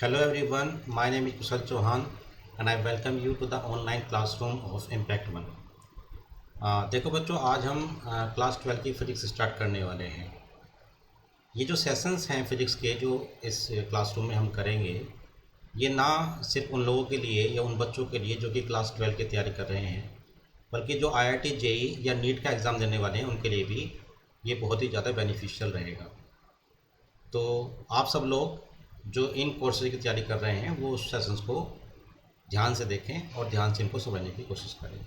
Hello everyone, my name is Kushal Chauhan and I welcome you to the online classroom of Impact One। देखो बच्चों, आज हम class 12 की physics start करने वाले हैं। ये जो सेशंस हैं फिजिक्स के जो इस क्लासरूम में हम करेंगे, ये ना सिर्फ उन लोगों के लिए या उन बच्चों के लिए जो कि क्लास 12 की तैयारी कर रहे हैं, बल्कि जो IIT JEE या नीट का एग्ज़ाम देने वाले हैं उनके लिए भी ये बहुत ही ज़्यादा बेनिफिशियल रहेगा। तो आप सब लोग जो इन कोर्सेज की तैयारी कर रहे हैं वो उस सेशंस को ध्यान से देखें और ध्यान से इनको समझने की कोशिश करें।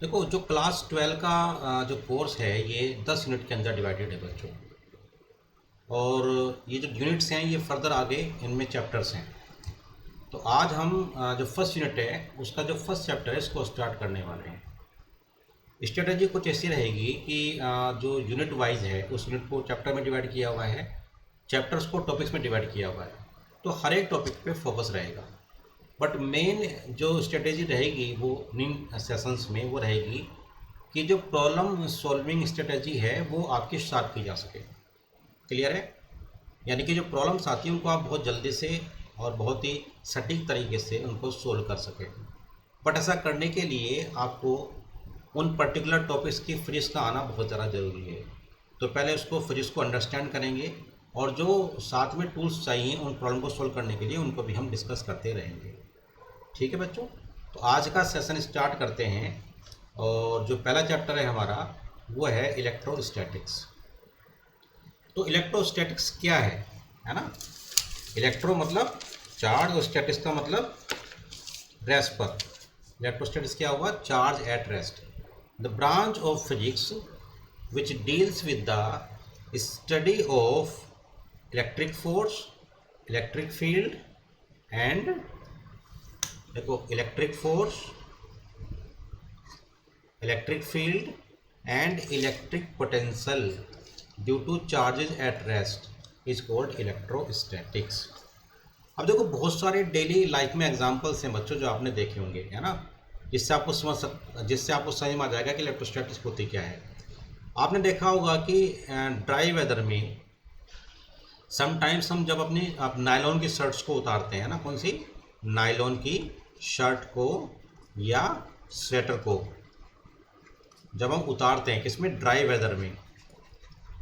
देखो, जो क्लास 12 का जो कोर्स है ये 10 यूनिट के अंदर डिवाइडेड है बच्चों, और ये जो यूनिट्स हैं ये फर्दर आगे इनमें चैप्टर्स हैं। तो आज हम जो फर्स्ट यूनिट है उसका जो फर्स्ट चैप्टर है इसको स्टार्ट करने वाले हैं। स्ट्रेटजी कुछ ऐसी रहेगी कि जो यूनिट वाइज है उस यूनिट को चैप्टर में डिवाइड किया हुआ है, चैप्टर्स को टॉपिक्स में डिवाइड किया हुआ है, तो हर एक टॉपिक पे फोकस रहेगा। बट मेन जो स्ट्रेटेजी रहेगी वो इन सेशंस में वो रहेगी कि जो प्रॉब्लम सॉल्विंग स्ट्रेटेजी है वो आपकी शार्प की जा सके। क्लियर है? यानी कि जो प्रॉब्लम्स आती हैं उनको आप बहुत जल्दी से और बहुत ही सटीक तरीके से उनको सोल्व कर सकें। बट ऐसा करने के लिए आपको उन पर्टिकुलर टॉपिक्स की फिजिक्स का आना बहुत ज़्यादा ज़रूरी है। तो पहले उसको फिजिक्स को अंडरस्टैंड करेंगे और जो साथ में टूल्स चाहिए उन प्रॉब्लम को सोल्व करने के लिए उनको भी हम डिस्कस करते रहेंगे। ठीक है बच्चों, तो आज का सेशन स्टार्ट करते हैं। और जो पहला चैप्टर है हमारा वो है इलेक्ट्रोस्टैटिक्स। तो इलेक्ट्रोस्टैटिक्स क्या है ना? इलेक्ट्रो मतलब चार्ज और स्टैटिक्स का मतलब रेस्ट पर। इलेक्ट्रोस्टैटिक्स क्या हुआ? Charge at rest. The branch of physics which deals with the study of electric force, electric field and देखो electric force, electric field and electric potential due to charges at rest is called electrostatics। अब देखो, बहुत सारे daily life में examples हैं बच्चों जो आपने देखे होंगे, है ना, जिससे आपको समझ में आ जाएगा कि इलेक्ट्रोस्टैटिक्स होती क्या है। आपने देखा होगा कि ड्राई वेदर में समटाइम्स हम जब अपनी नायलॉन की शर्ट्स को उतारते हैं ना, कौन सी? नायलॉन की शर्ट को या स्वेटर को जब हम उतारते हैं किसमें? ड्राई वेदर में,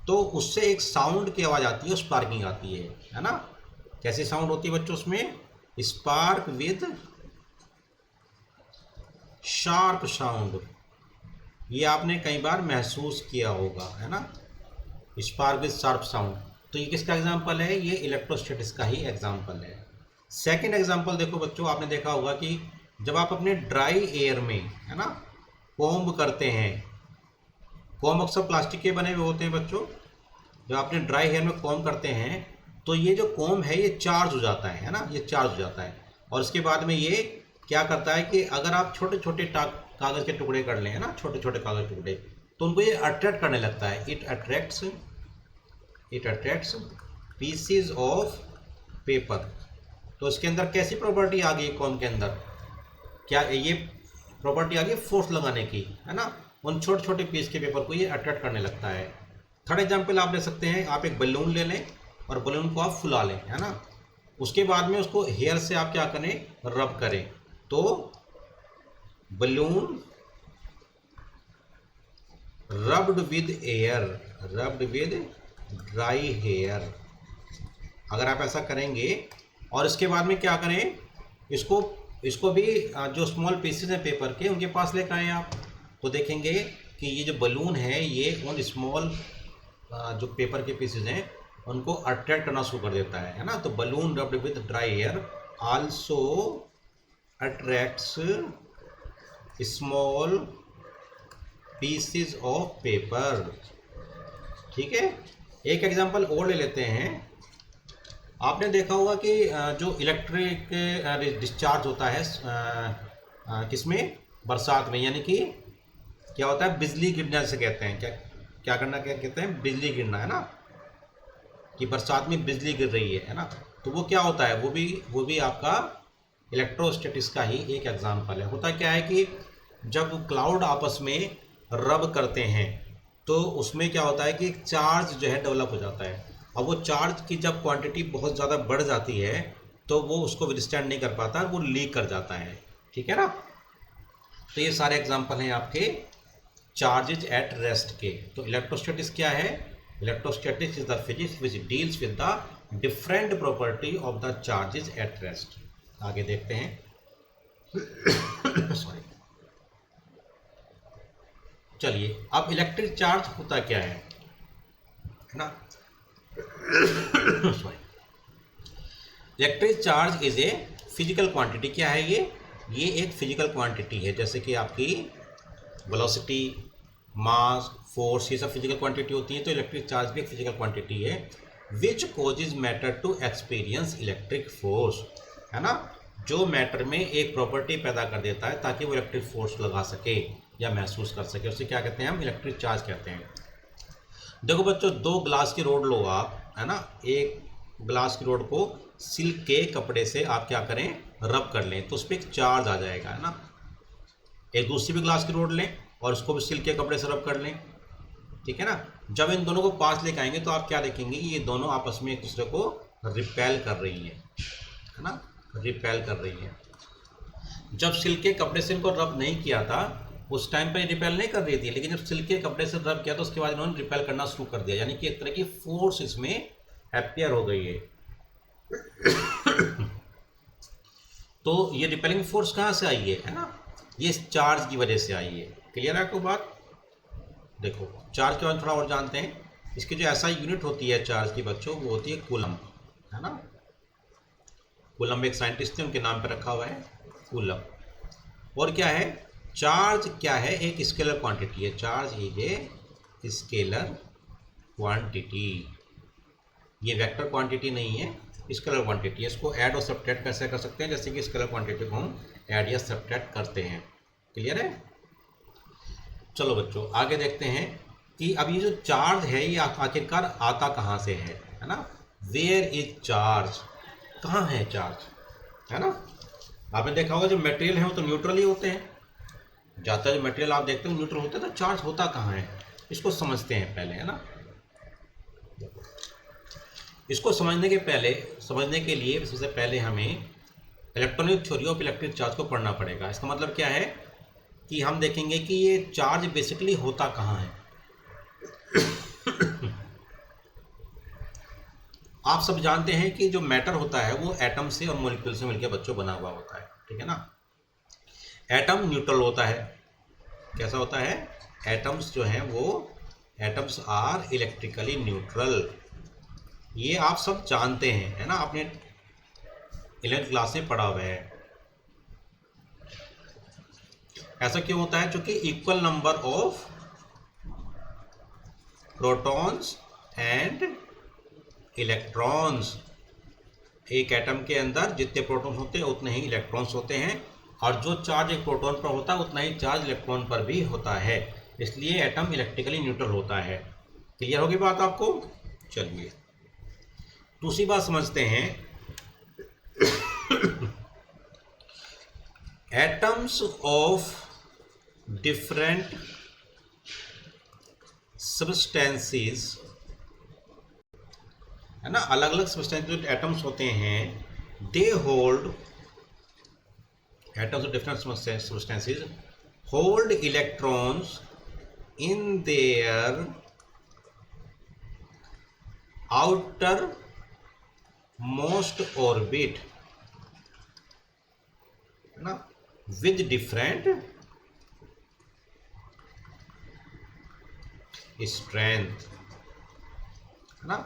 तो उससे एक साउंड की आवाज़ आती है, स्पार्किंग आती है ना? कैसी साउंड होती है बच्चों उसमें? Spark with sharp sound. ये आपने कई बार महसूस किया होगा, है ना? Spark with sharp sound. तो ये किसका एग्जांपल है? ये इलेक्ट्रोस्टैटिक्स का ही एग्जांपल है। सेकंड एग्जांपल देखो बच्चों, आपने देखा होगा कि जब आप अपने ड्राई एयर में, है ना, कॉम्ब करते हैं। कॉम्ब अक्सर प्लास्टिक के बने हुए होते हैं बच्चों। जब अपने ड्राई हेयर में कॉम्ब करते हैं तो ये जो कॉम्ब है ये चार्ज हो जाता है ना, ये चार्ज हो जाता है। और इसके बाद में ये क्या करता है कि अगर आप छोटे छोटे कागज़ के टुकड़े कर लें, है ना, छोटे छोटे कागज़ के टुकड़े, तो उनको ये अट्रैक्ट करने लगता है। It attracts PCs of paper. तो इसके अंदर कैसी प्रॉपर्टी आ गई कॉम्ब के अंदर? क्या ये प्रॉपर्टी आ गई फोर्स लगाने की, है ना? उन छोटे छोटे पीस के पेपर को ये अट्रैक्ट करने लगता है। थर्ड एग्जाम्पल आप ले सकते हैं, आप एक बलून ले लें और बलून को आप फुला लें, है ना? उसके बाद में उसको हेयर से आप क्या करें? रब करें, तो balloon rubbed with air, rubbed with dry hair. अगर आप ऐसा करेंगे और इसके बाद में क्या करें, इसको भी जो स्मॉल पीसेस हैं पेपर के उनके पास लेकर आए आप, तो देखेंगे कि ये जो बलून है ये उन स्मॉल जो पेपर के पीसेस हैं उनको अट्रैक्ट करना शुरू कर देता है ना? तो balloon rubbed with dry air also attracts small pieces of paper. ठीक है, एक एग्जांपल और ले लेते हैं। आपने देखा होगा कि जो इलेक्ट्रिक डिस्चार्ज होता है किसमें? बरसात में। यानी कि क्या होता है? बिजली गिरना से कहते हैं। क्या करना, क्या कहते हैं? बिजली गिरना, है ना, कि बरसात में बिजली गिर रही है ना? तो वो क्या होता है? वो भी आपका इलेक्ट्रोस्टैटिक्स का ही एक एग्जांपल है। होता क्या है कि जब क्लाउड आपस में रब करते हैं तो उसमें क्या होता है कि एक चार्ज जो है डेवलप हो जाता है। और वो चार्ज की जब क्वांटिटी बहुत ज़्यादा बढ़ जाती है तो वो उसको विदस्टैंड नहीं कर पाता, वो लीक कर जाता है, ठीक है ना। तो ये सारे एग्जांपल हैं आपके चार्जेज एट रेस्ट के। तो इलेक्ट्रोस्टैटिक्स क्या है? Electrostatics is the physics which deals with the different property of the charges at rest. आगे देखते हैं। सॉरी, चलिए अब इलेक्ट्रिक चार्ज होता क्या है ना। Sorry, electric charge is a physical quantity. क्या है ये एक फिजिकल क्वांटिटी है, जैसे कि आपकी वेलोसिटी, मास, फोर्स, ये सब फिजिकल क्वांटिटी होती है। तो इलेक्ट्रिक चार्ज भी एक फिजिकल क्वांटिटी है which causes matter to experience electric force, है ना। जो मैटर में एक प्रॉपर्टी पैदा कर देता है ताकि वो इलेक्ट्रिक फोर्स लगा सके या महसूस कर सके, उसे क्या कहते हैं? हम इलेक्ट्रिक चार्ज कहते हैं। देखो बच्चों, दो ग्लास की रोड लो आप, है ना। एक ग्लास की रोड को सिल्क के कपड़े से आप क्या करें? रब कर लें, तो उस पर एक चार्ज आ जाएगा, है ना। एक दूसरी भी ग्लास की रोड लें और उसको भी सिल्क के कपड़े से रब कर लें, ठीक है ना। जब इन दोनों को पास लेकर आएंगे तो आप क्या देखेंगे कि ये दोनों आपस में एक दूसरे को रिपेल कर रही है ना, रिपेल कर रही है। जब सिल्क के कपड़े से इनको रब नहीं किया था उस टाइम पर रिपेल नहीं कर रही थी, लेकिन जब सिल्क के कपड़े से रब किया तो उसके बाद इन्होंने रिपेल करना शुरू कर दिया, यानी कि एक तरह की फोर्स इसमें एपियर हो गई है। तो ये रिपेलिंग फोर्स कहाँ से आई है ना, ये चार्ज की वजह से आई है। क्लियर है आपको बात? देखो, चार्ज के बारे में थोड़ा और जानते हैं। इसकी जो ऐसा यूनिट होती है चार्ज की बच्चों, वो होती है कूलम, है ना। कूलम एक साइंटिस्ट थे, उनके नाम पर रखा हुआ है कूलम। और क्या है चार्ज? क्या है? एक स्केलर क्वांटिटी है। Charge is a scalar quantity, ये वेक्टर क्वांटिटी नहीं है, स्केलर क्वांटिटी है। इसको ऐड और सब्ट्रैक्ट कैसे कर सकते हैं? जैसे कि स्केलर क्वांटिटी को हम ऐड या सब्ट्रैक्ट करते हैं। क्लियर है? चलो बच्चों आगे देखते हैं कि अब ये जो चार्ज है ये आखिरकार आता कहाँ से है ना। Where is charge? कहाँ है चार्ज, है ना। आपने देखा होगा जो मटेरियल है वो तो न्यूट्रल ही होते हैं, ज़्यादातर जो मटेरियल आप देखते हो न्यूट्रल होते हैं, तो चार्ज होता कहाँ है इसको समझते हैं पहले, है ना। इसको समझने के लिए सबसे पहले हमें electronic theory of electric charge को पढ़ना पड़ेगा। इसका मतलब क्या है कि हम देखेंगे कि ये चार्ज बेसिकली होता कहाँ है। आप सब जानते हैं कि जो मैटर होता है वो एटम से और मॉलिक्यूल से मिलकर बच्चों बना हुआ होता है, ठीक है ना। एटम न्यूट्रल होता है। कैसा होता है? एटम्स जो हैं वो एटम्स आर इलेक्ट्रिकली न्यूट्रल, ये आप सब जानते हैं, है ना। आपने 11th क्लास में पढ़ा हुआ है। ऐसा क्यों होता है? क्योंकि equal number of protons and electrons, एक एटम के अंदर जितने प्रोटॉन्स होते हैं उतने ही इलेक्ट्रॉन्स होते हैं, और जो चार्ज एक प्रोटॉन पर होता है उतना ही चार्ज इलेक्ट्रॉन पर भी होता है, इसलिए एटम इलेक्ट्रिकली न्यूट्रल होता है। क्लियर होगी बात आपको? चलिए दूसरी बात समझते हैं। एटम्स ऑफ डिफरेंट सब्सटेंसेस, है ना, अलग अलग सब्सटेंस जो एटम्स होते हैं, they hold, atoms of different substances hold electrons in their outer most orbit, है ना, विद डिफरेंट स्ट्रेंथ, है ना।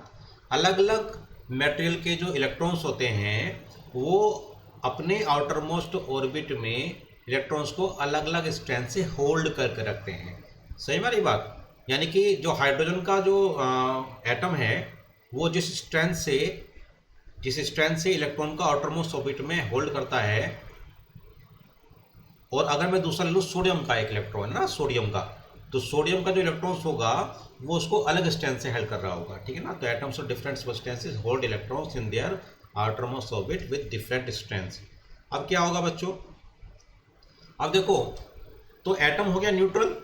अलग अलग मटेरियल के जो इलेक्ट्रॉन्स होते हैं वो अपने आउटर मोस्ट ऑर्बिट में इलेक्ट्रॉन्स को अलग अलग स्ट्रेंथ से होल्ड करके रखते हैं। सही हमारी बात? यानी कि जो हाइड्रोजन का जो एटम है वो जिस स्ट्रेंथ से इलेक्ट्रॉन का आउटर मोस्ट ऑर्बिट में होल्ड करता है, और अगर मैं दूसरा ले लूँ सोडियम का एक इलेक्ट्रॉन, है ना, सोडियम का, तो सोडियम का जो इलेक्ट्रॉन्स होगा वो उसको अलग स्ट्रेंथ से हेल्ड कर रहा होगा, ठीक है ना। तो atoms of different substances hold electrons in their outer most orbit with different strengths. अब क्या होगा बच्चों? अब देखो, तो एटम हो गया न्यूट्रल,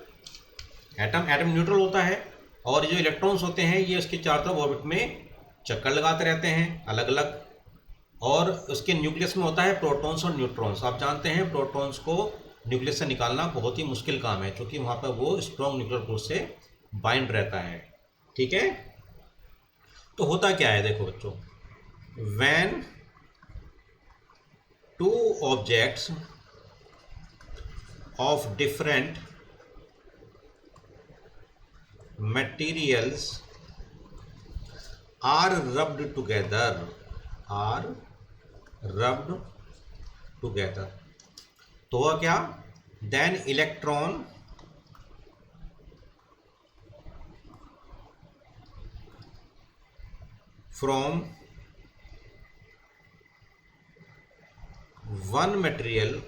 एटम न्यूट्रल होता है, और जो इलेक्ट्रॉन्स होते हैं ये उसके चारों तरफ ऑर्बिट में चक्कर लगाते रहते हैं अलग अलग, और उसके न्यूक्लियस में होता है प्रोटॉन्स और न्यूट्रॉन्स। आप जानते हैं प्रोटॉन्स को न्यूक्लियस से निकालना बहुत ही मुश्किल काम है, क्योंकि वहाँ पर वो स्ट्रॉन्ग न्यूक्लियर फोर्स से बाइंड रहता है। ठीक है, तो होता क्या है देखो बच्चों, when two objects of different materials are rubbed together, तो हुआ क्या, then electron from one material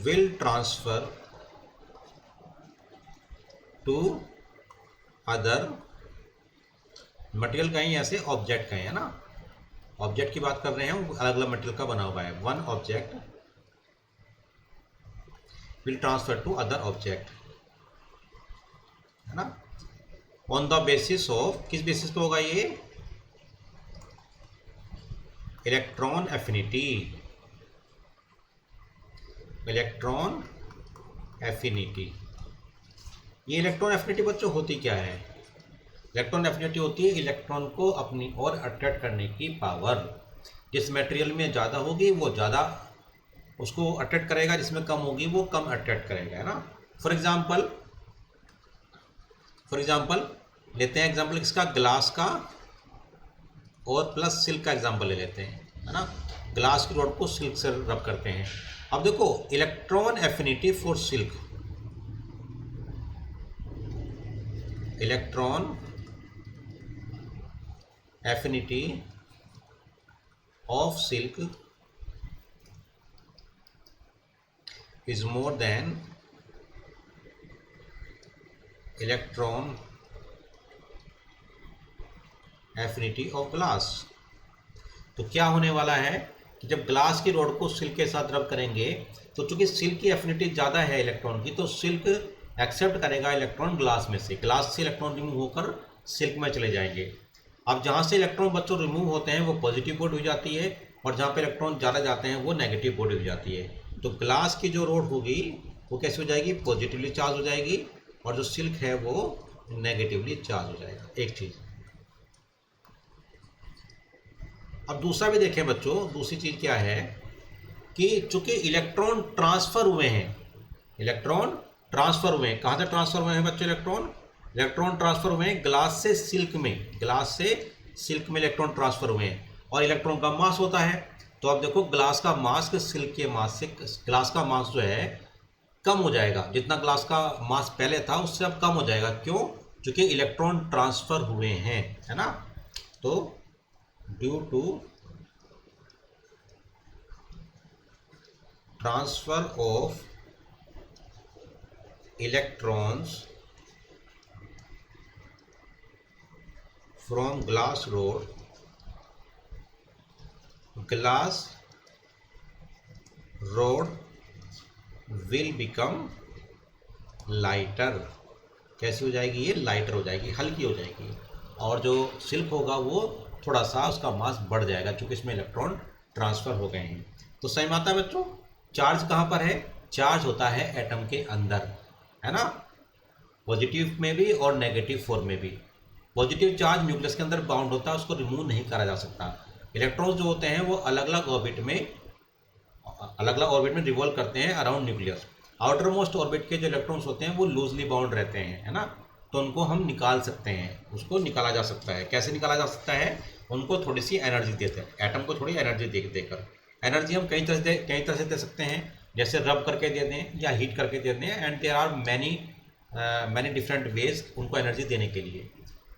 will transfer to other material, कहीं ऐसे ऑब्जेक्ट कहीं, है ना, ऑब्जेक्ट की बात कर रहे हैं, वो अलग अलग मटेरियल का बना हुआ है। One object will transfer to other object, है ना, ऑन द बेसिस ऑफ, किस बेसिस पे होगा ये, इलेक्ट्रॉन एफिनिटी, इलेक्ट्रॉन एफिनिटी। ये इलेक्ट्रॉन एफिनिटी बच्चों होती क्या है, इलेक्ट्रॉन एफिनिटी होती है इलेक्ट्रॉन को अपनी ओर अट्रैक्ट करने की पावर। जिस मटेरियल में ज़्यादा होगी वो ज़्यादा उसको अट्रैक्ट करेगा, जिसमें कम होगी वो कम अट्रैक्ट करेगा, है ना। फॉर एग्जाम्पल लेते हैं, एग्जाम्पल किसका, ग्लास का और प्लस सिल्क का एग्जाम्पल ले लेते हैं, है ना। ग्लास की रॉड को सिल्क से रब करते हैं। अब देखो electron affinity for silk, electron affinity of silk is more than electron affinity of glass. तो क्या होने वाला है कि जब ग्लास की रॉड को सिल्क के साथ रब करेंगे, तो चूंकि सिल्क की एफिनिटी ज़्यादा है इलेक्ट्रॉन की, तो सिल्क एक्सेप्ट करेगा इलेक्ट्रॉन ग्लास में से, ग्लास से इलेक्ट्रॉन रिमूव होकर सिल्क में चले जाएंगे। अब जहाँ से इलेक्ट्रॉन बच्चों रिमूव होते हैं वो पॉजिटिव बोर्ड हो जाती है, और जहाँ पे इलेक्ट्रॉन ज़्यादा जाते हैं वो नेगेटिव बोर्ड हो जाती है। तो ग्लास की जो रोड होगी वो कैसे हो जाएगी, पॉजिटिवली चार्ज हो जाएगी, और जो सिल्क है वो नेगेटिवली चार्ज हो जाएगा, एक चीज़। अब दूसरा भी देखें बच्चों, दूसरी चीज़ क्या है कि चूंकि इलेक्ट्रॉन ट्रांसफ़र हुए हैं, इलेक्ट्रॉन ट्रांसफ़र हुए हैं, कहाँ से ट्रांसफ़र हुए हैं बच्चों, इलेक्ट्रॉन ट्रांसफ़र हुए हैं ग्लास से सिल्क में, ग्लास से सिल्क में इलेक्ट्रॉन ट्रांसफ़र हुए हैं, और इलेक्ट्रॉन का मास होता है। तो अब देखो ग्लास का मास सिल्क के मास से, ग्लास का मास जो है कम हो जाएगा, जितना ग्लास का मास पहले था उससे अब कम हो जाएगा। क्यों, क्योंकि इलेक्ट्रॉन ट्रांसफ़र हुए हैं, है ना। तो due to transfer of electrons from glass rod, glass rod will become lighter। कैसी हो जाएगी ये, लाइटर हो जाएगी, हल्की हो जाएगी, और जो सिल्क होगा वो थोड़ा सा उसका मास बढ़ जाएगा, क्योंकि इसमें इलेक्ट्रॉन ट्रांसफ़र हो गए हैं। तो सही बात है बच्चों, चार्ज कहाँ पर है, चार्ज होता है एटम के अंदर, है ना, पॉजिटिव में भी और नेगेटिव फॉर्म में भी। पॉजिटिव चार्ज न्यूक्लियस के अंदर बाउंड होता है, उसको रिमूव नहीं करा जा सकता। इलेक्ट्रॉन्स जो होते हैं वो अलग अलग ऑर्बिट में रिवॉल्व करते हैं around nucleus. Outer most orbit के जो इलेक्ट्रॉन्स होते हैं वो लूजली बाउंड रहते हैं, है ना, तो उनको हम निकाल सकते हैं, उसको निकाला जा सकता है। कैसे निकाला जा सकता है, उनको थोड़ी सी एनर्जी देते हैं, एटम को थोड़ी एनर्जी देकर। एनर्जी हम कई तरह से दे सकते हैं, जैसे रब करके दे दें या हीट करके दे दें, and there are many different ways उनको एनर्जी देने के लिए।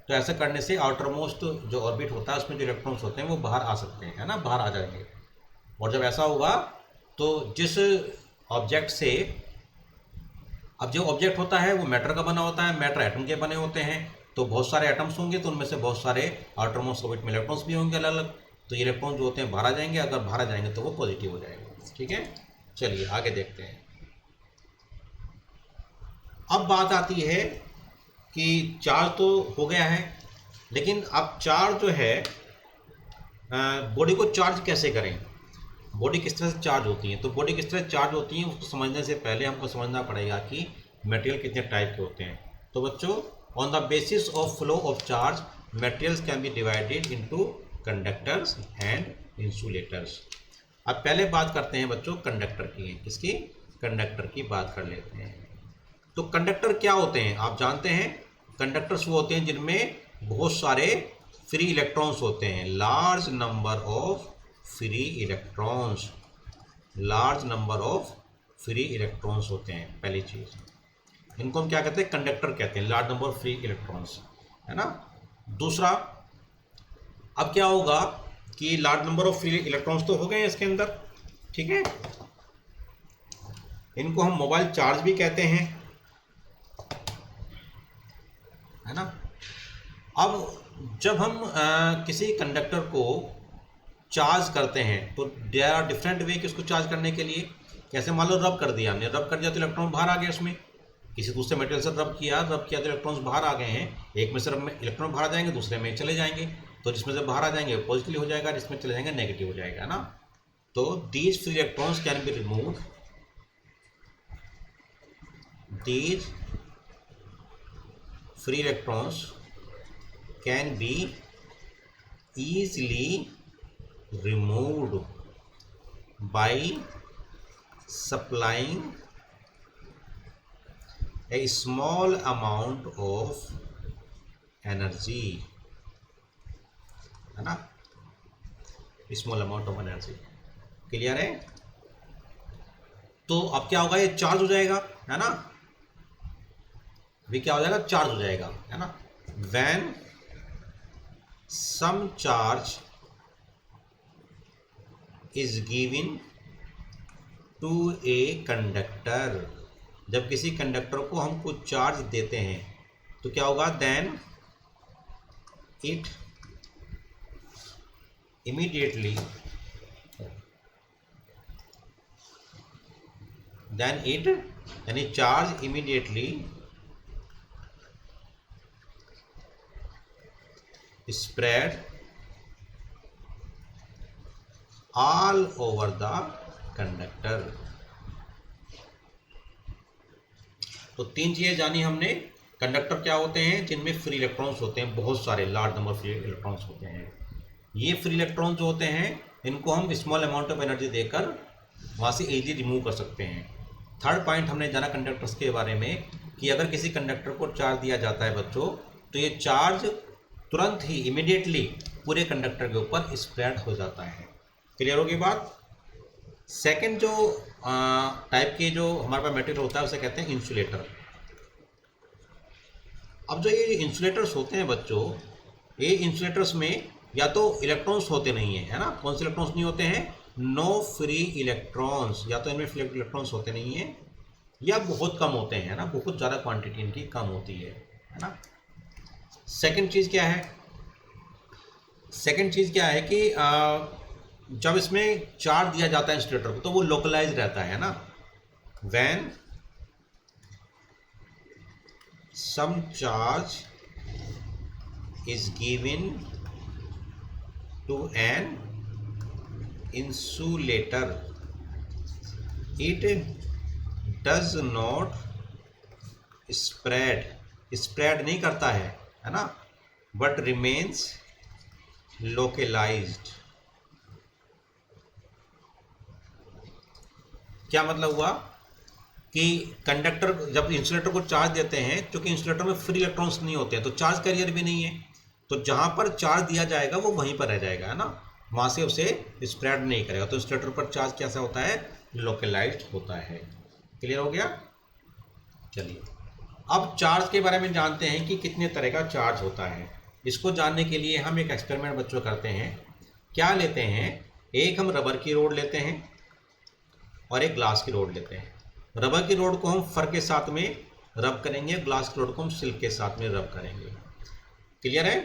तो ऐसा करने से आउटर मोस्ट जो ऑर्बिट होता है उसमें जो इलेक्ट्रॉन्स होते हैं वो बाहर आ सकते हैं, है ना, बाहर आ जाएंगे। और जब ऐसा होगा तो जिस ऑब्जेक्ट से, अब जो ऑब्जेक्ट होता है वो मैटर का बना होता है, मैटर एटम के बने होते हैं, तो बहुत सारे एटम्स होंगे, तो उनमें से बहुत सारे आउटर मोस्ट ऑर्बिट में इलेक्ट्रॉन्स भी होंगे अलग अलग, तो ये इलेक्ट्रॉन जो होते हैं बाहर आ जाएंगे। अगर बाहर आ जाएंगे तो वो पॉजिटिव हो जाएगा। ठीक है, चलिए आगे देखते हैं। अब बात आती है कि चार्ज तो हो गया है, लेकिन अब चार्ज जो है बॉडी को चार्ज कैसे करें, बॉडी किस तरह से चार्ज होती है। तो बॉडी किस तरह से चार्ज होती है उसको समझने से पहले हमको समझना पड़ेगा कि मटेरियल कितने टाइप के होते हैं। तो बच्चों, on the basis of flow of charge materials can be divided into conductors and insulators. अब पहले बात करते हैं बच्चों कंडक्टर की, किसकी, कंडक्टर की बात कर लेते हैं। तो कंडक्टर क्या होते हैं आप जानते हैं, कंडक्टर्स वो होते हैं जिनमें बहुत सारे फ्री इलेक्ट्रॉन्स होते हैं, large number of free electrons, large number of free electrons होते हैं। पहली चीज़, इनको हम क्या कहते हैं, कंडक्टर कहते हैं, large number of free electrons, है ना। दूसरा, अब क्या होगा कि large number of free electrons तो हो गए हैं इसके अंदर, ठीक है। इनको हम मोबाइल चार्ज भी कहते हैं, है ना। अब जब हम किसी कंडक्टर को चार्ज करते हैं तो देयर आर डिफरेंट वे कि उसको चार्ज करने के लिए। कैसे, मान लो रब कर दिया हमने, रब कर दिया तो इलेक्ट्रॉन बाहर आ गया, उसमें किसी दूसरे मटेरियल से रब किया तो इलेक्ट्रॉन्स बाहर आ गए हैं। एक में से रब में इलेक्ट्रॉन बाहर आ जाएंगे, दूसरे में चले जाएंगे। तो जिसमें से बाहर आ जाएंगे पॉजिटिव हो जाएगा, जिसमें चले जाएंगे नेगेटिव हो जाएगा ना। तो these free electrons can be removed, these free electrons can be easily removed by supplying a small amount of energy, है ना, small amount of energy. Clear है। तो अब क्या होगा, ये चार्ज हो जाएगा, है ना, अभी क्या हो जाएगा, चार्ज हो जाएगा, है ना। when some charge is given to a conductor, जब किसी कंडक्टर को हम कुछ चार्ज देते हैं तो क्या होगा, then it immediately यानी charge immediately spread all over the conductor। तो तीन चीजें जानी हमने। कंडक्टर क्या होते हैं, जिनमें फ्री इलेक्ट्रॉन्स होते हैं, बहुत सारे लार्ज नंबर फ्री इलेक्ट्रॉन्स होते हैं। ये फ्री इलेक्ट्रॉन्स जो होते हैं इनको हम स्मॉल अमाउंट ऑफ एनर्जी देकर वहाँ से इजीली रिमूव कर सकते हैं। थर्ड पॉइंट हमने जाना कंडक्टर्स के बारे में कि अगर किसी कंडक्टर को चार्ज दिया जाता है बच्चों, तो ये चार्ज तुरंत ही इमीडिएटली पूरे कंडक्टर के ऊपर स्प्रेड हो जाता है। क्लियर होगी बात। सेकंड जो टाइप के जो हमारे पास मटेरियल होता है उसे कहते हैं इंसुलेटर। अब जो ये इंसुलेटर्स होते हैं बच्चों, ये इंसुलेटर्स में या तो इलेक्ट्रॉन्स होते नहीं है, है ना। कौन से इलेक्ट्रॉन्स नहीं होते हैं, नो फ्री इलेक्ट्रॉन्स, या तो इनमें फ्री इलेक्ट्रॉन्स होते नहीं है या बहुत कम होते हैं, है ना, बहुत ज़्यादा क्वांटिटी इनकी कम होती है ना। सेकंड चीज़ क्या है, सेकंड चीज़ क्या है कि जब इसमें चार्ज दिया जाता है इंसुलेटर को तो वो लोकलाइज रहता है ना। When some charge is given to an insulator, it does not spread नहीं करता है ना, बट रिमेन्स लोकलाइज्ड। क्या मतलब हुआ कि कंडक्टर जब इंसुलेटर को चार्ज देते हैं, क्योंकि इंसुलेटर में फ्री इलेक्ट्रॉन्स नहीं होते हैं तो चार्ज कैरियर भी नहीं है, तो जहां पर चार्ज दिया जाएगा वो वहीं पर रह जाएगा, है ना, वहां से उसे स्प्रेड नहीं करेगा। तो इंसुलेटर पर चार्ज कैसा होता है, लोकलाइज्ड होता है। क्लियर हो गया। चलिए अब चार्ज के बारे में जानते हैं कि कितने तरह का चार्ज होता है। इसको जानने के लिए हम एक एक्सपेरिमेंट बच्चों करते हैं। क्या लेते हैं, एक हम रबर की रोड लेते हैं और एक ग्लास की रोड लेते हैं। रबर की रोड को हम फर के साथ में रब करेंगे, ग्लास की रोड को हम सिल्क के साथ में रब करेंगे। क्लियर है।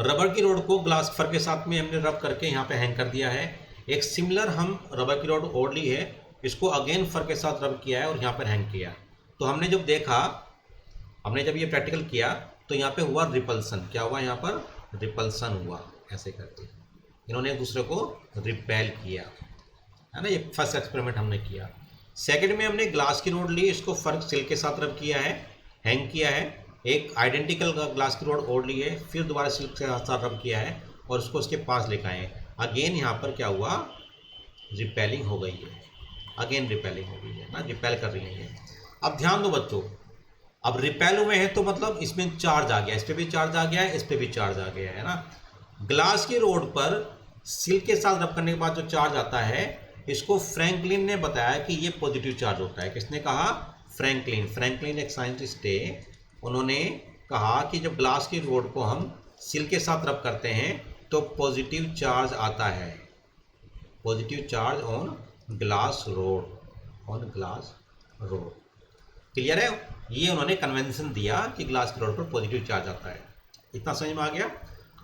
रबर की रोड को ग्लास फर के साथ में हमने रब करके यहाँ पे हैंग कर दिया है। एक सिमिलर हम रबर की रोड और ली है, इसको अगेन फर के साथ रब किया है और यहाँ पर हैंग किया। तो हमने जब देखा हमने जब ये प्रैक्टिकल किया तो यहाँ पे हुआ रिपल्सन। क्या हुआ यहाँ पर? रिपल्सन हुआ, ऐसे करके इन्होंने एक दूसरे को रिपेल किया, है ना। ये फर्स्ट एक्सपेरिमेंट हमने किया। सेकंड में हमने ग्लास की रोड ली, इसको फर्क सिल के साथ रब किया है, हैंग किया है। एक आइडेंटिकल ग्लास की रोड और ली है, फिर दोबारा सिल्क के साथ रब किया है और उसको उसके पास लेकर आए। अगेन यहाँ पर क्या हुआ? रिपेलिंग हो गई है, अगेन रिपेलिंग हो गई है ना, रिपेल कर रही है। अब ध्यान दो बच्चों, अब रिपेल हुए हैं तो मतलब इसमें चार्ज आ गया, इस पर भी चार्ज आ गया है, इस पर भी चार्ज आ गया है ना। ग्लास की रोड पर सिल्क के साथ रब करने के बाद जो चार्ज आता है, इसको फ्रैंकलिन ने बताया कि ये पॉजिटिव चार्ज होता है। किसने कहा? फ्रैंकलिन। फ्रैंकलिन एक साइंटिस्ट थे, उन्होंने कहा कि जब ग्लास की रोड को हम सिल्क के साथ रब करते हैं तो पॉजिटिव चार्ज आता है, positive charge on glass rod, on glass rod. Clear है? ये उन्होंने कन्वेंशन दिया कि ग्लास की रोड पर पॉजिटिव चार्ज आता है। इतना समझ में आ गया।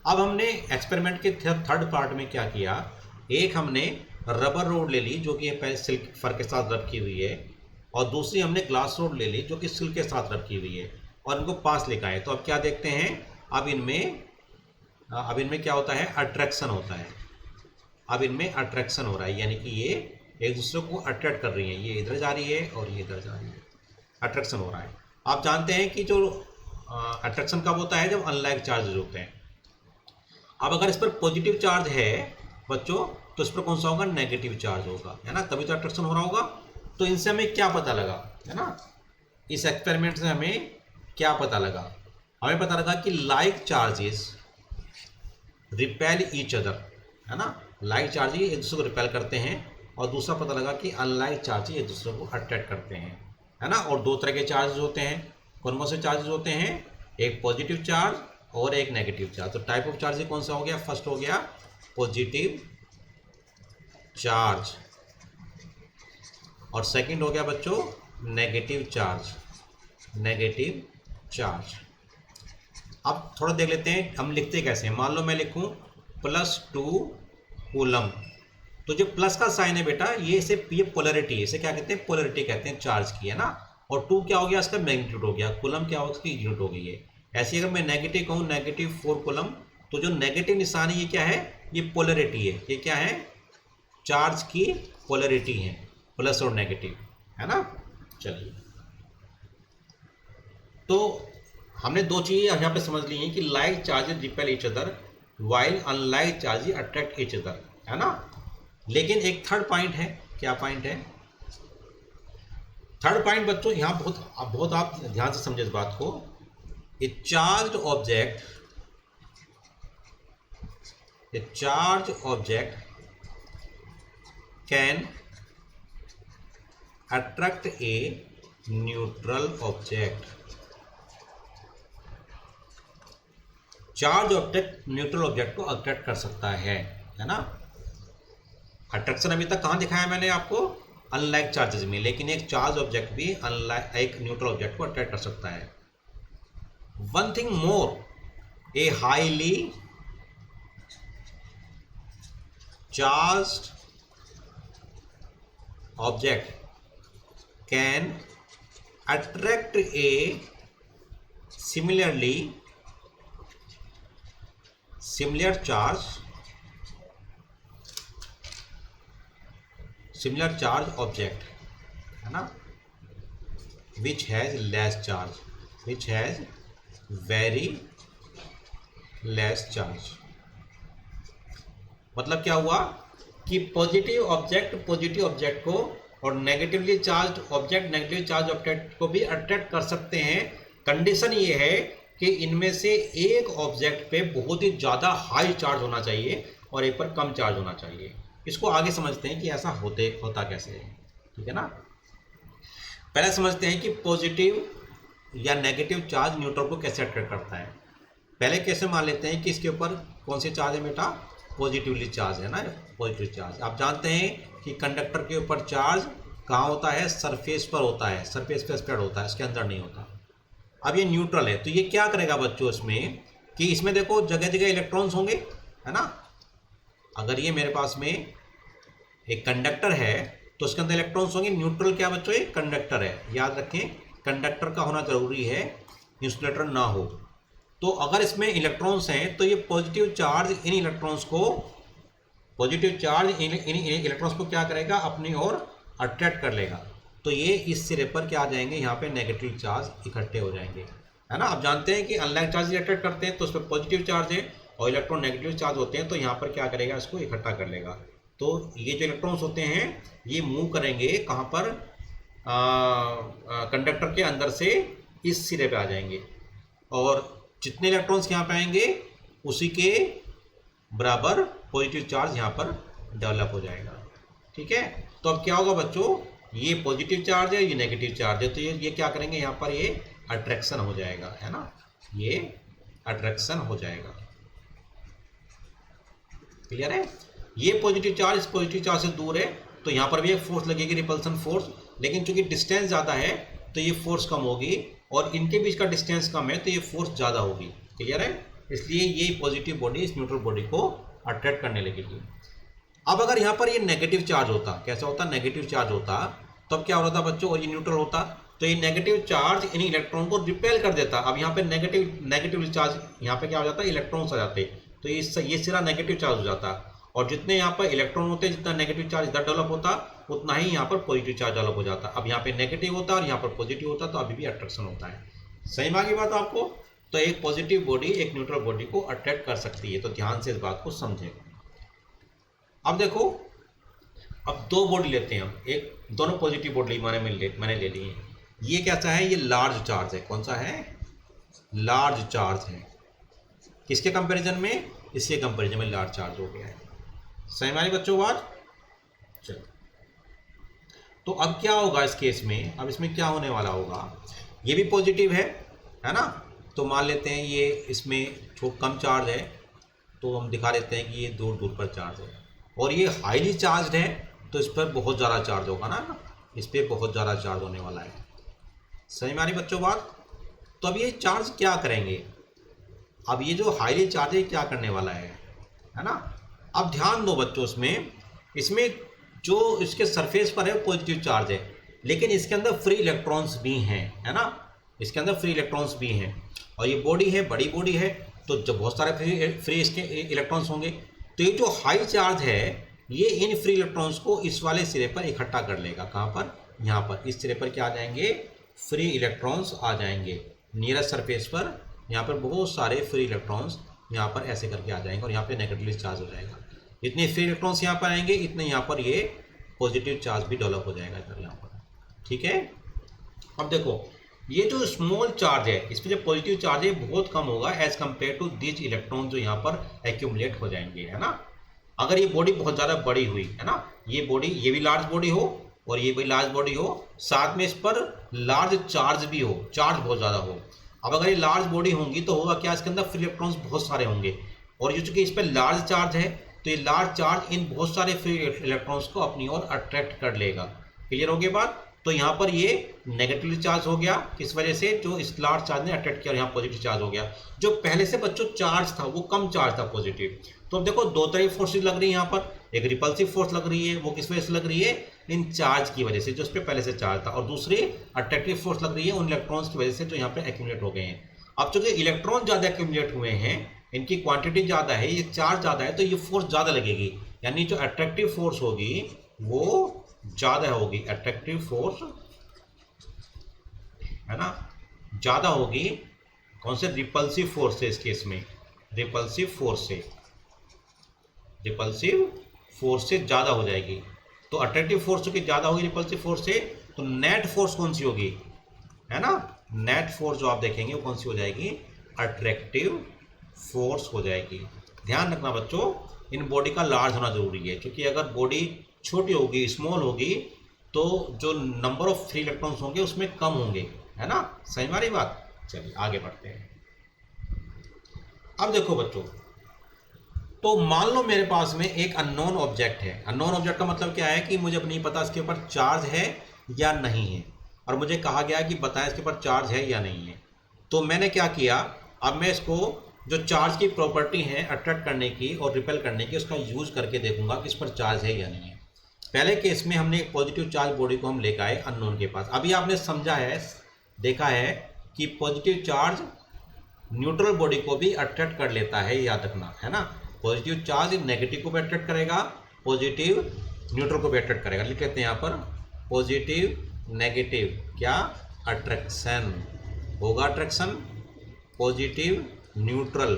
अब हमने एक्सपेरिमेंट के थर्ड पार्ट में क्या किया, एक हमने रबर रोड ले ली जो कि पहले सिल्क फर के साथ रब की हुई है, और दूसरी हमने ग्लास रोड ले ली जो कि सिल्क के साथ रब की हुई है, और इनको पास लेकर आए। तो अब क्या देखते हैं, अब इनमें क्या होता है? अट्रैक्शन होता है। अब इनमें अट्रैक्शन हो रहा है, यानी कि ये एक दूसरे को अट्रैक्ट कर रही है। ये इधर जा रही है और ये इधर जा रही है, अट्रैक्शन हो रहा है। आप जानते हैं कि जो अट्रैक्शन कब होता है? जब अनलाइक चार्जेज होते हैं। अब अगर इस पर पॉजिटिव चार्ज है बच्चों, तो इस पर कौन सा होगा? नेगेटिव चार्ज होगा, है ना, तभी तो अट्रैक्शन हो रहा होगा। तो इनसे हमें क्या पता लगा, है ना, इस एक्सपेरिमेंट से हमें क्या पता लगा? हमें पता लगा कि like charges repel each other, है ना, लाइक चार्जेस एक दूसरे को रिपेल करते हैं, और दूसरा पता लगा कि अनलाइक चार्जेस एक दूसरे को अट्रैक्ट करते हैं, है ना। और दो तरह के चार्जेस होते हैं। कौन कौन से चार्जेस होते हैं? एक पॉजिटिव चार्ज और एक नेगेटिव चार्ज। तो टाइप ऑफ चार्ज कौन सा हो गया? फर्स्ट हो गया पॉजिटिव चार्ज, और सेकंड हो गया बच्चों नेगेटिव चार्ज, नेगेटिव चार्ज। अब थोड़ा देख लेते हैं हम लिखते कैसे हैं। मान लो मैं लिखूं +2 कूलम, तो जो प्लस का साइन है बेटा, ये पोलैरिटी है, इसे क्या कहते हैं? पोलैरिटी कहते हैं चार्ज की, है ना। और 2 क्या हो गया? इसका मैग्नीट्यूड हो गया। कूलम क्या हो? इसकी यूनिट हो गई है। ऐसे अगर मैं नेगेटिव कहूँ, -4 कूलम, तो जो नेगेटिव निशान है ये क्या है? ये पोलैरिटी है। ये क्या है? चार्ज की पोलैरिटी है, प्लस और नेगेटिव, है ना। चलिए, तो हमने दो चीज़ें यहाँ पे समझ ली हैं कि like charges repel each other while unlike charges attract each other, है ना। लेकिन एक थर्ड पॉइंट है। क्या पॉइंट है? थर्ड पॉइंट बच्चों यहाँ बहुत आप ध्यान से समझे इस बात को। ए charge object can attract a neutral object. Charge object neutral object को अट्रैक्ट कर सकता है ना। अट्रैक्शन अभी तक कहाँ दिखाया मैंने आपको? अनलाइक चार्जेस में। लेकिन एक चार्ज ऑब्जेक्ट भी अनलाइक एक न्यूट्रल ऑब्जेक्ट को अट्रैक्ट कर सकता है। One thing more, a highly charged object can attract A similar charge object, है ना, which has less charge, which has very less charge। मतलब क्या हुआ कि पॉजिटिव ऑब्जेक्ट को और नेगेटिवली चार्ज ऑब्जेक्ट को भी अट्रैक्ट कर सकते हैं। कंडीशन ये है कि इनमें से एक ऑब्जेक्ट पे बहुत ही ज़्यादा हाई चार्ज होना चाहिए और एक पर कम चार्ज होना चाहिए। इसको आगे समझते हैं कि ऐसा होता कैसे है, ठीक है ना। पहले समझते हैं कि पॉजिटिव या नेगेटिव चार्ज न्यूट्रल को कैसे अट्रैक्ट करता है। पहले कैसे मान लेते हैं कि इसके ऊपर कौन से चार्ज है बेटा? पॉजिटिवली चार्ज है ना, पॉजिटिव चार्ज। आप जानते हैं कि कंडक्टर के ऊपर चार्ज कहाँ होता है? सरफेस पर होता है, सरफेस पर स्प्रेड होता है, इसके अंदर नहीं होता। अब ये न्यूट्रल है तो ये क्या करेगा बच्चों इसमें कि इसमें देखो जगह जगह इलेक्ट्रॉन्स होंगे, है ना। अगर ये मेरे पास में एक कंडक्टर है तो उसके अंदर इलेक्ट्रॉन्स होंगे। न्यूट्रल क्या बच्चों? एक कंडक्टर है, याद रखें कंडक्टर का होना जरूरी है इंसुलेटर ना हो। तो अगर इसमें इलेक्ट्रॉन्स हैं तो ये पॉजिटिव चार्ज इन इलेक्ट्रॉन्स को क्या करेगा, अपनी ओर अट्रैक्ट कर लेगा। तो ये इस सिरे पर क्या आ जाएंगे, यहाँ पे नेगेटिव चार्ज इकट्ठे हो जाएंगे, है ना। आप जानते हैं कि अनलाइन चार्ज अट्रैक्ट करते हैं तो उस पर पॉजिटिव चार्ज है और इलेक्ट्रॉन नेगेटिव चार्ज होते हैं, तो यहाँ पर क्या करेगा, इसको इकट्ठा कर लेगा। तो ये जो इलेक्ट्रॉन्स होते हैं ये मूव करेंगे कहाँ पर, कंडक्टर के अंदर से इस सिरे पे आ जाएंगे और जितने इलेक्ट्रॉन्स यहाँ पे आएंगे उसी के बराबर पॉजिटिव चार्ज यहाँ पर डेवलप हो जाएगा। ठीक है, तो अब क्या होगा बच्चों, ये पॉजिटिव चार्ज है, ये नेगेटिव चार्ज है, तो ये क्या करेंगे, यहाँ पर ये अट्रैक्शन हो जाएगा, है ना, ये अट्रैक्शन हो जाएगा। क्लियर है। ये पॉजिटिव चार्ज इस पॉजिटिव चार्ज से दूर है तो यहाँ पर भी एक फोर्स लगेगी, रिपल्सन फोर्स, लेकिन चूंकि डिस्टेंस ज़्यादा है तो ये फोर्स कम होगी और इनके बीच का डिस्टेंस कम है तो ये फोर्स ज़्यादा होगी। क्लियर है, इसलिए ये पॉजिटिव बॉडी इस न्यूट्रल बॉडी को अट्रैक्ट करने लगेगी। अब अगर यहाँ पर ये नेगेटिव चार्ज होता, कैसा होता, नेगेटिव चार्ज होता, तब तो क्या हो रहा था बच्चों, और ये न्यूट्रल होता तो ये नेगेटिव चार्ज इन इलेक्ट्रॉन को रिपेल कर देता। अब यहाँ पे नेगेटिव चार्ज, यहाँ पे क्या हो जाता है, इलेक्ट्रॉन्स आ जाते, तो ये सिरा नेगेटिव चार्ज हो जाता और जितने यहाँ पर इलेक्ट्रॉन होते हैं, जितना नेगेटिव चार्ज इधर डेवलप होता उतना ही यहाँ पर पॉजिटिव चार्ज डेवलप हो जाता। अब यहाँ पे नेगेटिव होता और यहाँ पर पॉजिटिव होता तो अभी भी अट्रैक्शन होता है। सही में आगे बात आपको, तो एक पॉजिटिव बॉडी एक न्यूट्रल बॉडी को अट्रैक्ट कर सकती है, तो ध्यान से इस बात को समझें। अब देखो, अब दो बॉडी लेते हैं हम, एक दोनों पॉजिटिव बॉडी मैंने ले ली है। ये कैसा है, ये लार्ज चार्ज है, कौन सा है, लार्ज चार्ज है। किसके कंपैरिजन में, इसके कंपैरिजन में लार्ज चार्ज हो गया है। सही मानी बच्चों बात। चलो, तो अब क्या होगा इस केस में, अब इसमें क्या होने वाला होगा, ये भी पॉजिटिव है ना, तो मान लेते हैं ये इसमें कम चार्ज है तो हम दिखा देते हैं कि ये दूर दूर पर चार्ज है, और ये हाईली चार्ज है तो इस पर बहुत ज़्यादा चार्ज होगा ना, इस पर बहुत ज़्यादा चार्ज होने वाला है। सही मानी बच्चों बात। तो अब ये चार्ज क्या करेंगे, अब ये जो हाईली चार्ज है क्या करने वाला है ना। अब ध्यान दो बच्चों, इसमें जो इसके सरफेस पर है पॉजिटिव चार्ज है, लेकिन इसके अंदर फ्री इलेक्ट्रॉन्स भी हैं, है ना, इसके अंदर फ्री इलेक्ट्रॉन्स भी हैं, और ये बॉडी है, बड़ी बॉडी है, तो जब बहुत सारे फ्री इसके इलेक्ट्रॉन्स होंगे, तो ये जो हाई चार्ज है ये इन फ्री इलेक्ट्रॉन्स को इस वाले सिरे पर इकट्ठा कर लेगा। कहाँ पर, यहाँ पर इस सिरे पर क्या आ जाएंगे, फ्री इलेक्ट्रॉन्स आ जाएंगे नियरेस्ट सरफेस पर। यहाँ पर बहुत सारे फ्री इलेक्ट्रॉन्स यहाँ पर ऐसे करके आ जाएंगे और यहाँ पे नेगेटिवली चार्ज हो जाएगा। जितने फ्री इलेक्ट्रॉन्स यहाँ पर आएंगे इतने यहाँ पर ये पॉजिटिव चार्ज भी डेवलप हो जाएगा इधर यहाँ पर। ठीक है, अब देखो ये जो स्मॉल चार्ज है इस पर जो पॉजिटिव चार्ज है बहुत कम होगा as compare to this electron जो यहाँ पर एक्यूमुलेट हो जाएंगे, है ना। अगर ये बॉडी बहुत ज़्यादा बड़ी हुई, है ना, ये बॉडी, ये भी लार्ज बॉडी हो और ये भी लार्ज बॉडी हो, साथ में इस पर लार्ज चार्ज भी हो, चार्ज बहुत ज़्यादा हो। अब अगर ये लार्ज बॉडी होंगी तो होगा क्या, इसके अंदर फ्री इलेक्ट्रॉन्स बहुत सारे होंगे, और ये चूंकि इस पर लार्ज चार्ज है तो ये लार्ज चार्ज इन बहुत सारे फ्री इलेक्ट्रॉन्स को अपनी ओर अट्रैक्ट कर लेगा। क्लियर हो गई बात। तो यहाँ पर ये नेगेटिवली चार्ज हो गया, किस वजह से, जो इस लार्ज चार्ज ने अट्रैक्ट किया और यहाँ पॉजिटिव चार्ज हो गया। जो पहले से बच्चों चार्ज था वो कम चार्ज था, पॉजिटिव। तो अब देखो दो तरह की फोर्सेज लग रही है यहाँ पर, एक रिपल्सिव फोर्स लग रही है, वो किस वजह से लग रही है, इन चार्ज की वजह से जो इस पर पहले से चार्ज था, और दूसरी अट्रैक्टिव फोर्स लग रही है उन इलेक्ट्रॉन्स की वजह से जो यहाँ पे एक्यूमुलेट हो गए हैं। अब चूंकि इलेक्ट्रॉन ज़्यादा एक्यूमुलेट हुए हैं, इनकी क्वांटिटी ज़्यादा है, ये चार्ज ज़्यादा है, तो ये फोर्स ज़्यादा लगेगी, यानी जो अट्रैक्टिव फोर्स होगी वो ज़्यादा होगी, अट्रैक्टिव फोर्स, है ना, ज़्यादा होगी। कौन से, रिपल्सिव फोर्स से, इस केस में रिपल्सिव फोर्स से ज़्यादा हो जाएगी। तो अट्रैक्टिव फोर्स की ज़्यादा होगी रिपल्सिव फोर्स से, तो नेट फोर्स कौन सी होगी, है ना, नेट फोर्स जो आप देखेंगे वो कौन सी हो जाएगी, अट्रैक्टिव फोर्स हो जाएगी। ध्यान रखना बच्चों, इन बॉडी का लार्ज होना जरूरी है, क्योंकि अगर बॉडी छोटी होगी, स्मॉल होगी, तो जो नंबर ऑफ फ्री इलेक्ट्रॉन्स होंगे उसमें कम होंगे, है ना। सही हमारी बात। चलिए आगे बढ़ते हैं। अब देखो बच्चों, तो मान लो मेरे पास में एक अननोन ऑब्जेक्ट है। अननोन ऑब्जेक्ट का मतलब क्या है कि मुझे अब नहीं पता इसके ऊपर चार्ज है या नहीं है, और मुझे कहा गया कि बताएं इसके ऊपर चार्ज है या नहीं है। तो मैंने क्या किया, अब मैं इसको जो चार्ज की प्रॉपर्टी है अट्रैक्ट करने की और रिपेल करने की, उसका यूज करके देखूंगा कि इस पर चार्ज है या नहीं है। पहले केस में हमने एक पॉजिटिव चार्ज बॉडी को हम लेकर आए अननोन के पास। अभी आपने समझा है, देखा है कि पॉजिटिव चार्ज न्यूट्रल बॉडी को भी अट्रैक्ट कर लेता है, याद रखना है ना। पॉजिटिव चार्ज नेगेटिव को भी अट्रैक्ट करेगा, पॉजिटिव न्यूट्रल को भी अट्रैक्ट करेगा। लिख लेते हैं यहाँ पर पॉजिटिव नेगेटिव क्या अट्रैक्शन होगा, अट्रैक्शन पॉजिटिव न्यूट्रल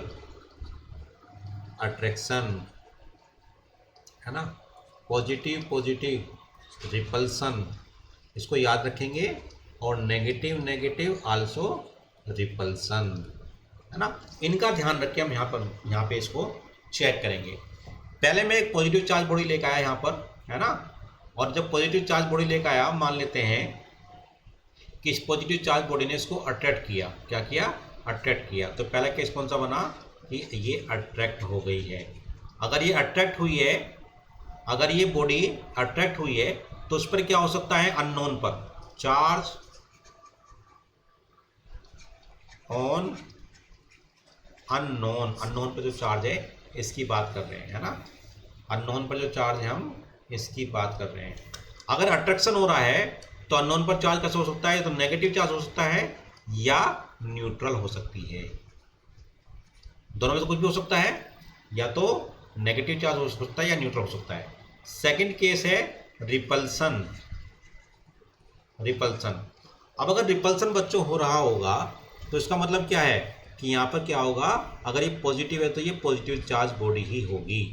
अट्रैक्शन है ना, पॉजिटिव पॉजिटिव रिपल्सन, इसको याद रखेंगे। और नेगेटिव नेगेटिव आल्सो रिपल्सन है ना। इनका ध्यान रख के हम यहाँ पे इसको चेक करेंगे। पहले मैं एक पॉजिटिव चार्ज बॉडी लेकर आया यहाँ पर है ना, और जब पॉजिटिव चार्ज बॉडी लेकर आया, मान लेते हैं कि इस पॉजिटिव चार्ज बॉडी ने इसको अट्रैक्ट किया। क्या किया? अट्रैक्ट किया। तो पहला केस कौन सा बना कि ये अट्रैक्ट हो गई है। अगर ये अट्रैक्ट हुई है, अगर ये बॉडी अट्रैक्ट हुई है तो उस पर क्या हो सकता है? अननोन पर चार्ज ऑन अननोन, अननोन पर जो चार्ज है इसकी बात कर रहे हैं है ना, अननोन पर जो चार्ज है हम इसकी बात कर रहे हैं। अगर अट्रैक्शन हो रहा है तो अननोन पर चार्ज कैसे हो सकता है? तो नेगेटिव चार्ज हो सकता है या न्यूट्रल हो सकती है, दोनों में से कुछ भी हो सकता है, या तो नेगेटिव चार्ज हो सकता है या न्यूट्रल हो सकता है। सेकंड केस है रिपल्सन, रिपल्सन। अब अगर रिपल्सन बच्चों हो रहा होगा तो इसका मतलब क्या है कि यहाँ पर क्या होगा, अगर ये पॉजिटिव है तो ये पॉजिटिव चार्ज बॉडी ही होगी।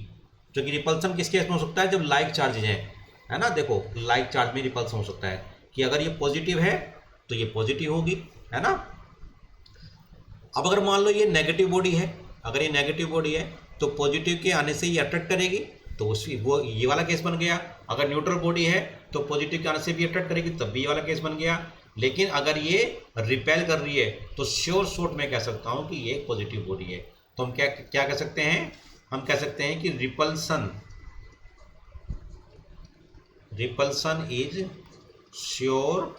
क्योंकि रिपल्सन किस केस में हो सकता है? जब लाइक चार्जेज हैं है ना। देखो लाइक चार्ज में रिपल्सन हो सकता है कि अगर ये पॉजिटिव है तो ये पॉजिटिव होगी है ना। अब अगर मान लो ये नेगेटिव बॉडी है, अगर ये नेगेटिव बॉडी है तो पॉजिटिव के आने से ये अट्रैक्ट करेगी, तो उसी वो ये वाला केस बन गया। अगर न्यूट्रल बॉडी है तो पॉजिटिव के आने से भी अट्रैक्ट करेगी, तब भी ये वाला केस बन गया। लेकिन अगर ये रिपेल कर रही है तो श्योर शॉर्ट में कह सकता हूं कि ये पॉजिटिव बॉडी है। तो हम क्या क्या कह सकते हैं? हम कह सकते हैं कि repulsion, repulsion is sure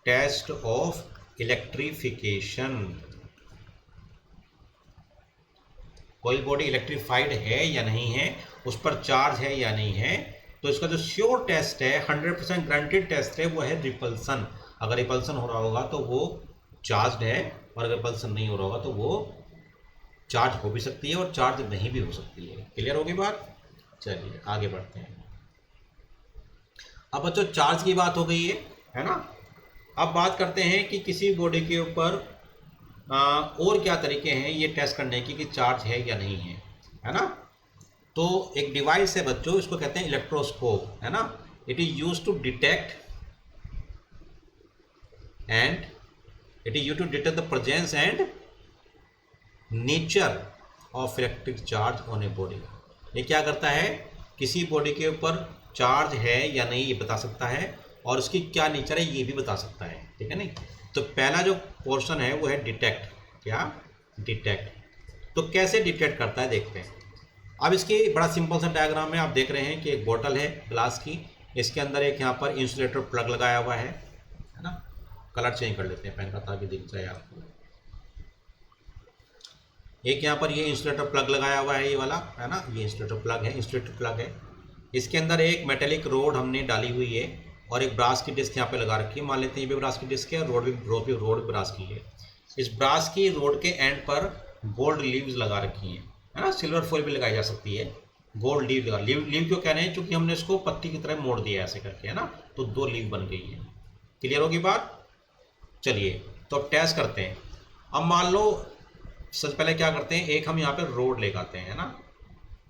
test of electrification. कोई बॉडी इलेक्ट्रीफाइड है या नहीं है, उस पर चार्ज है या नहीं है, तो इसका जो श्योर टेस्ट है, 100% गारंटेड टेस्ट है, वो है रिपल्सन। अगर रिपल्सन हो रहा होगा तो वो चार्ज है, और अगर रिपल्सन नहीं हो रहा होगा तो वो चार्ज हो भी सकती है और चार्ज नहीं भी हो सकती है। क्लियर होगी बात? चलिए आगे बढ़ते हैं। अब बच्चों चार्ज की बात हो गई है ना। अब बात करते हैं कि किसी बॉडी के ऊपर और क्या तरीके हैं ये टेस्ट करने की कि चार्ज है या नहीं है ना। तो एक डिवाइस है बच्चों, इसको कहते हैं इलेक्ट्रोस्कोप है ना। It is use to detect and it is use to detect the presence and nature of electric charge on a body. ये क्या करता है? किसी बॉडी के ऊपर चार्ज है या नहीं ये बता सकता है, और उसकी क्या नेचर है ये भी बता सकता है, ठीक है नहीं। तो पहला जो पोर्शन है वो है डिटेक्ट। क्या? डिटेक्ट। तो कैसे डिटेक्ट करता है देखते हैं। अब इसकी बड़ा सिंपल सा डायग्राम में आप देख रहे हैं कि एक बोतल है ग्लास की, इसके अंदर एक यहाँ पर इंसुलेटर प्लग लगाया हुआ है ना। कलर चेंज कर लेते हैं पेन का ताकि दिख जाए आपको। एक यहाँ पर ये इंसुलेटर प्लग लगाया हुआ है, ये वाला है ना, ये इंसुलेटर प्लग है, इंसुलेटर प्लग है। इसके अंदर एक मेटेलिक रोड हमने डाली हुई है और एक ब्रास की डिस्क यहाँ पे लगा रखी है। मान लेते हैं ये भी ब्रास की डिस्क है, रोड भी ब्रास की है। इस ब्रास की रोड के एंड पर गोल्ड लीव्स लगा रखी हैं है ना। सिल्वर फॉइल भी लगाई जा सकती है। गोल्ड लीव लगा, लीव क्यों कह रहे हैं? क्योंकि हमने इसको पत्ती की तरह मोड़ दिया ऐसे करके है ना, तो 2 लीव बन गई है। क्लियर होगी बात? चलिए तो अब टेस्ट करते हैं। अब मान लो सबसे पहले क्या करते हैं, एक हम यहाँ पे रोड ले आते हैं है ना,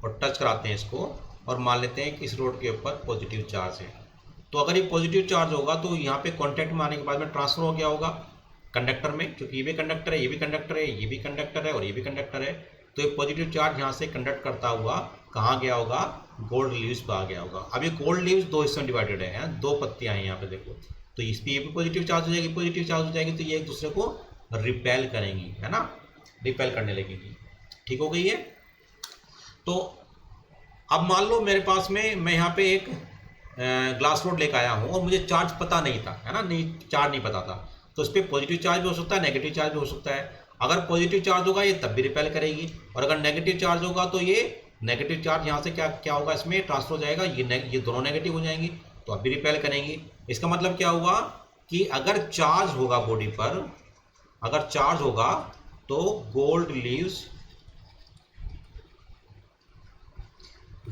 और टच कराते हैं इसको, और मान लेते हैं कि इस रोड के ऊपर पॉजिटिव चार्ज है। तो अगर ये पॉजिटिव चार्ज होगा तो यहाँ पे कांटेक्ट में आने के बाद में ट्रांसफर हो गया होगा कंडक्टर में, क्योंकि ये भी कंडक्टर है, ये भी कंडक्टर है, ये भी कंडक्टर है और ये भी कंडक्टर है। तो ये पॉजिटिव चार्ज यहाँ से कंडक्ट करता हुआ कहाँ गया होगा? गोल्ड लीव्स पर आ गया होगा। अब ये गोल्ड लीव्स 2 हिस्सों में डिवाइडेड है, 2 पत्तियाँ हैं यहाँ पे देखो। तो इस पर ये भी पॉजिटिव चार्ज हो जाएगी, पॉजिटिव चार्ज हो जाएगी, तो ये एक दूसरे को रिपेल करेंगी है ना, रिपेल करने लगेगी। ठीक हो गई है। तो अब मान लो मेरे पास में मैं यहाँ पे एक ग्लास रोड लेकर आया हूँ और मुझे चार्ज पता नहीं था है ना, नहीं चार्ज नहीं पता था। तो इस पर पॉजिटिव चार्ज भी हो सकता है, नेगेटिव चार्ज भी हो सकता है। अगर पॉजिटिव चार्ज होगा ये तब भी रिपेल करेगी, और अगर नेगेटिव चार्ज होगा तो ये नेगेटिव चार्ज यहाँ से क्या होगा, इसमें ट्रांसफर हो जाएगा, ये दोनों नेगेटिव हो जाएंगी तो अब भी रिपेल करेंगी। इसका मतलब क्या हुआ कि अगर चार्ज होगा बॉडी पर, अगर चार्ज होगा तो gold leaves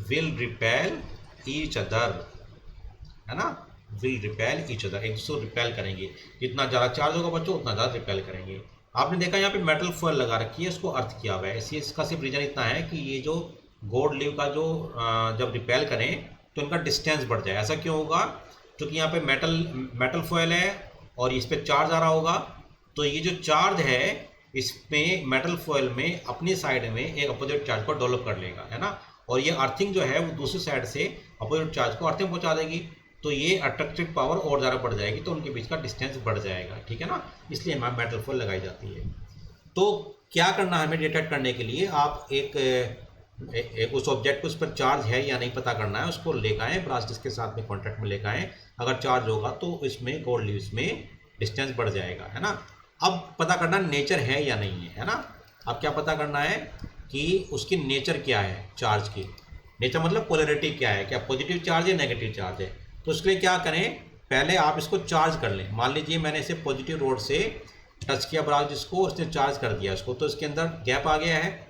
will repel each other, है ना, विल रिपेल ईच अदर, एक दूसरे को रिपेल करेंगे। जितना ज़्यादा चार्ज होगा बच्चों उतना ज़्यादा रिपेल करेंगे। आपने देखा यहाँ पे मेटल फॉयल लगा रखी है, इसको अर्थ किया हुआ है। इसका सिर्फ रीजन इतना है कि ये जो गोल्ड लीव का जो जब रिपेल करें तो इनका डिस्टेंस बढ़ जाए। ऐसा क्यों होगा? क्योंकि यहाँ पे मेटल फॉयल है और इस पर चार्ज आ रहा होगा, तो ये जो चार्ज है इसमें मेटल फॉयल में अपनी साइड में एक अपोजिट चार्ज को डेवलप कर लेगा, है ना, और ये अर्थिंग जो है वो दूसरी साइड से अपोजिट चार्ज को अर्थिंग पहुंचा देगी, तो ये अट्रैक्टिव पावर और ज़्यादा बढ़ जाएगी, तो उनके बीच का डिस्टेंस बढ़ जाएगा, ठीक है ना, इसलिए हमारे मेटल फॉयल लगाई जाती है। तो क्या करना है हमें डिटेक्ट करने के लिए? आप एक उस ऑब्जेक्ट को उस पर चार्ज है या नहीं पता करना है, उसको लेकर आएँ, ब्रास डिस्क के साथ में कॉन्टैक्ट में लेकर आएँ। अगर चार्ज होगा तो इसमें गोल्ड लीव्स में डिस्टेंस बढ़ जाएगा, है ना। अब पता करना नेचर है या नहीं है ना। अब क्या पता करना है कि उसकी नेचर क्या है, चार्ज की नेचर मतलब पोलैरिटी क्या है, क्या पॉजिटिव चार्ज है नेगेटिव चार्ज है। तो उसके लिए क्या करें, पहले आप इसको चार्ज कर लें। मान लीजिए मैंने इसे पॉजिटिव रोड से टच किया ब्रास डिस्क को, उसने चार्ज कर दिया इसको, तो इसके अंदर गैप आ गया है।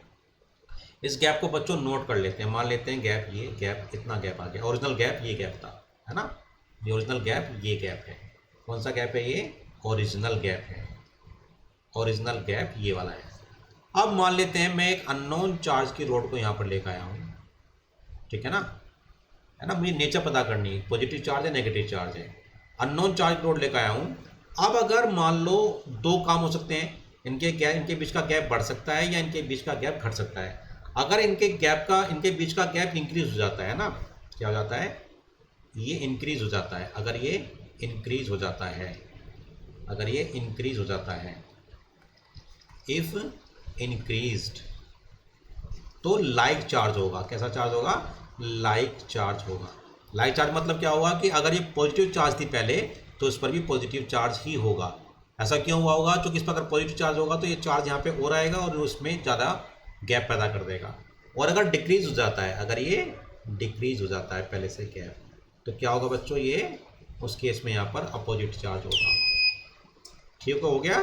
इस गैप को बच्चों नोट कर लेते हैं। मान लेते हैं गैप, ये गैप, इतना गैप आ गया। ओरिजिनल गैप ये गैप था, है ना, ये ओरिजिनल गैप ये गैप है। कौन सा गैप है? ये ओरिजिनल गैप है। ओरिजिनल गैप ये वाला है। अब मान लेते हैं मैं एक अननोन चार्ज की रोड को यहाँ पर लेकर आया हूँ, ठीक है ना, मुझे नेचर पता करनी है, पॉजिटिव चार्ज है नेगेटिव चार्ज है। अननोन चार्ज रोड लेकर आया हूँ। अब अगर मान लो दो काम हो सकते हैं, इनके बीच का गैप बढ़ सकता है या इनके बीच का गैप घट सकता है। अगर इनके बीच का गैप इंक्रीज हो जाता है ना, क्या हो जाता है, ये इंक्रीज हो जाता है। अगर ये इंक्रीज हो जाता है, अगर ये इंक्रीज हो जाता है, इफ इंक्रीज्ड, तो लाइक चार्ज होगा। कैसा चार्ज होगा? लाइक चार्ज होगा। लाइक चार्ज मतलब क्या होगा कि अगर ये पॉजिटिव चार्ज थी पहले तो इस पर भी पॉजिटिव चार्ज ही होगा। ऐसा क्यों हुआ होगा? क्योंकि इस पर अगर पॉजिटिव चार्ज होगा तो ये चार्ज यहाँ पे और आएगा और उसमें ज़्यादा गैप पैदा कर देगा। और अगर डिक्रीज हो जाता है, अगर ये डिक्रीज हो जाता है पहले से गैप, तो क्या होगा बच्चों, ये उस केस में यहाँ पर अपोजिट चार्ज होगा। ठीक हो गया?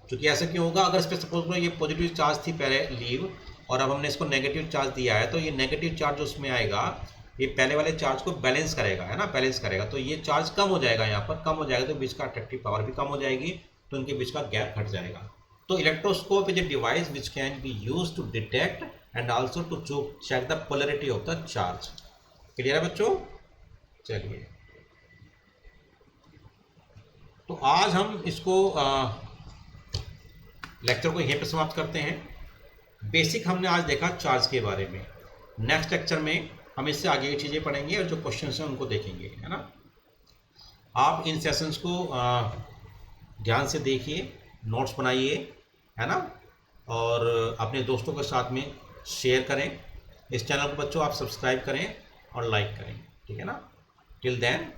क्योंकि ऐसा क्यों होगा? अगर इस पर सपोज करो ये पॉजिटिव चार्ज थी पहले लीव और अब हमने इसको नेगेटिव चार्ज दिया है, तो ये नेगेटिव चार्ज उसमें आएगा, ये पहले वाले चार्ज को बैलेंस करेगा, है ना, बैलेंस करेगा, तो ये चार्ज कम हो जाएगा, यहाँ पर कम हो जाएगा, तो बीच का अट्रैक्टिव पावर भी कम हो जाएगी, तो उनके बीच का गैप घट जाएगा। तो electroscope is a device which can be use to detect and also to check the polarity of the charge. Clear है बच्चों? चलिए, तो आज हम इसको लेक्चर को यहीं पर समाप्त करते हैं। बेसिक हमने आज देखा चार्ज के बारे में। नेक्स्ट लेक्चर में हम इससे आगे की चीज़ें पढ़ेंगे और जो क्वेश्चन हैं उनको देखेंगे, है ना। आप इन सेशंस को ध्यान से देखिए, नोट्स बनाइए, है ना, और अपने दोस्तों के साथ में शेयर करें। इस चैनल को बच्चों आप सब्सक्राइब करें और लाइक करें, ठीक है ना। Till then